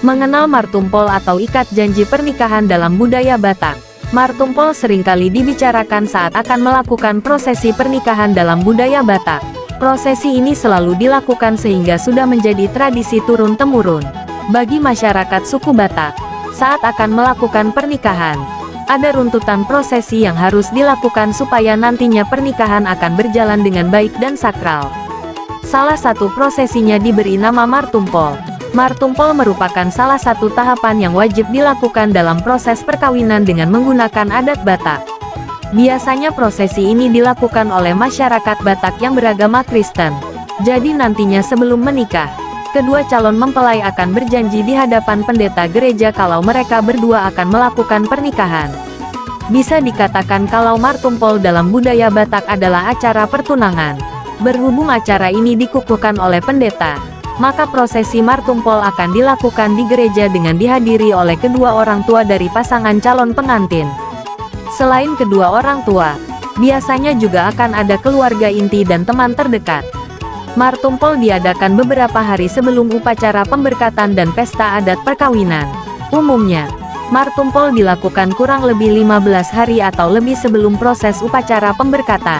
Mengenal martumpol atau ikat janji pernikahan dalam budaya Batak. Martumpol seringkali dibicarakan saat akan melakukan prosesi pernikahan dalam budaya Batak. Prosesi ini selalu dilakukan sehingga sudah menjadi tradisi turun-temurun. Bagi masyarakat suku Batak, saat akan melakukan pernikahan, ada runtutan prosesi yang harus dilakukan supaya nantinya pernikahan akan berjalan dengan baik dan sakral. Salah satu prosesinya diberi nama martumpol. Martumpol merupakan salah satu tahapan yang wajib dilakukan dalam proses perkawinan dengan menggunakan adat Batak. Biasanya prosesi ini dilakukan oleh masyarakat Batak yang beragama Kristen. Jadi nantinya sebelum menikah, kedua calon mempelai akan berjanji di hadapan pendeta gereja kalau mereka berdua akan melakukan pernikahan. Bisa dikatakan kalau martumpol dalam budaya Batak adalah acara pertunangan. Berhubung acara ini dikukuhkan oleh pendeta, maka prosesi martumpol akan dilakukan di gereja dengan dihadiri oleh kedua orang tua dari pasangan calon pengantin. Selain kedua orang tua, biasanya juga akan ada keluarga inti dan teman terdekat. Martumpol diadakan beberapa hari sebelum upacara pemberkatan dan pesta adat perkawinan. Umumnya, martumpol dilakukan kurang lebih 15 hari atau lebih sebelum proses upacara pemberkatan.